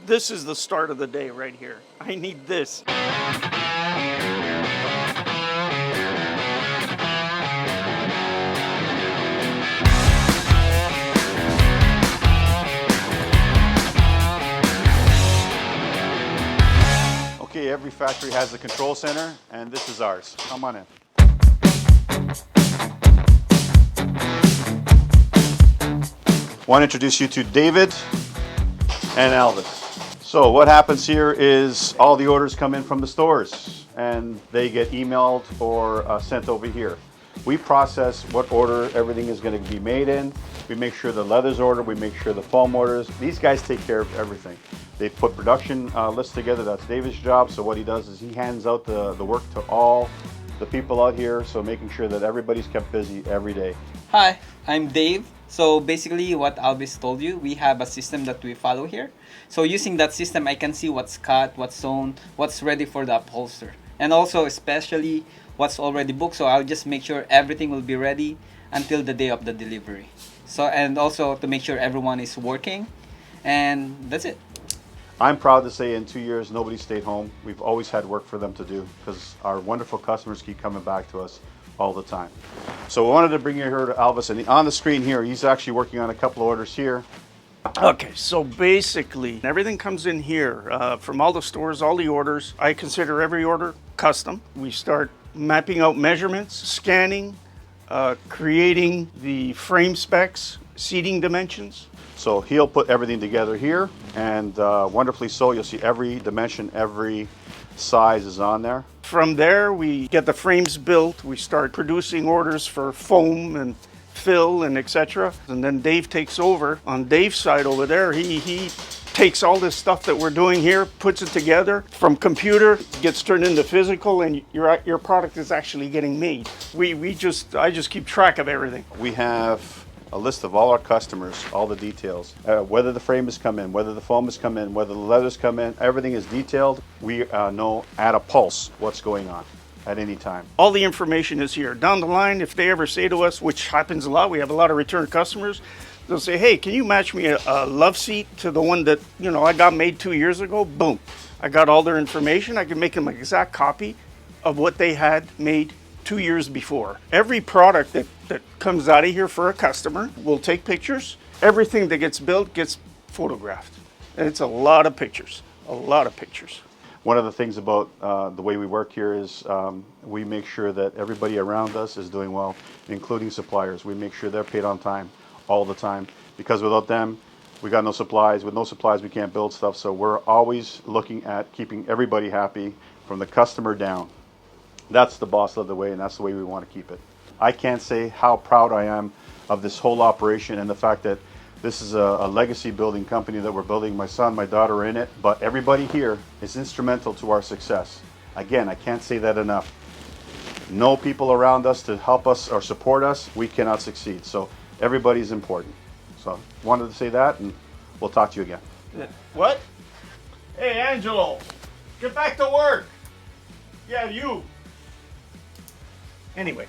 This is the start of the day right here. I need this. Okay, every factory has a control center, and this is ours. Come on in. Want to introduce you to David and Elvis. So what happens here is all the orders come in from the stores and they get emailed or sent over here. We process what order everything is going to be made in. We make sure the leather's ordered, we make sure the foam orders. These guys take care of everything. They put production lists together. That's David's job. So what he does is he hands out the work to all the people out here. So making sure that everybody's kept busy every day. Hi, I'm Dave. So basically what Alvis told you, we have a system that we follow here. So using that system, I can see what's cut, what's sewn, what's ready for the upholster. And also especially what's already booked. So I'll just make sure everything will be ready until the day of the delivery. So, and also to make sure everyone is working. And that's it. I'm proud to say in 2 years, nobody stayed home. We've always had work for them to do because our wonderful customers keep coming back to us all the time. So we wanted to bring you here to Alvis, and on the screen here, he's actually working on a couple of orders here. Okay, so basically everything comes in here from all the stores, all the orders. I consider every order custom. We start mapping out measurements, scanning, creating the frame specs, seating dimensions. So he'll put everything together here, and wonderfully so, you'll see every dimension, every size is on there. From there, we get the frames built. We start producing orders for foam and fill and etc. And then Dave takes over. On Dave's side over there, he takes all this stuff that we're doing here, puts it together from computer, gets turned into physical, and your product is actually getting made. I just keep track of everything. We have a list of all our customers, all the details, whether the frame has come in, whether the foam has come in, whether the leather's come in, everything is detailed. We know at a pulse what's going on at any time. All the information is here. Down the line, if they ever say to us, which happens a lot, we have a lot of return customers, they'll say, hey, can you match me a love seat to the one that I got made 2 years ago? Boom. I got all their information. I can make them an exact copy of what they had made 2 years before. Every product that comes out of here for a customer, we'll take pictures. Everything that gets built gets photographed. And it's a lot of pictures, a lot of pictures. One of the things about the way we work here is we make sure that everybody around us is doing well, including suppliers. We make sure they're paid on time all the time, because without them, we got no supplies. With no supplies, we can't build stuff. So we're always looking at keeping everybody happy from the customer down. That's the boss of the way, and that's the way we want to keep it. I can't say how proud I am of this whole operation and the fact that this is a legacy building company that we're building. My son, my daughter are in it, but everybody here is instrumental to our success. Again, I can't say that enough. No people around us to help us or support us, we cannot succeed. So everybody's important. So wanted to say that, and we'll talk to you again. What? Hey, Angelo, get back to work. Yeah, you. Anyway.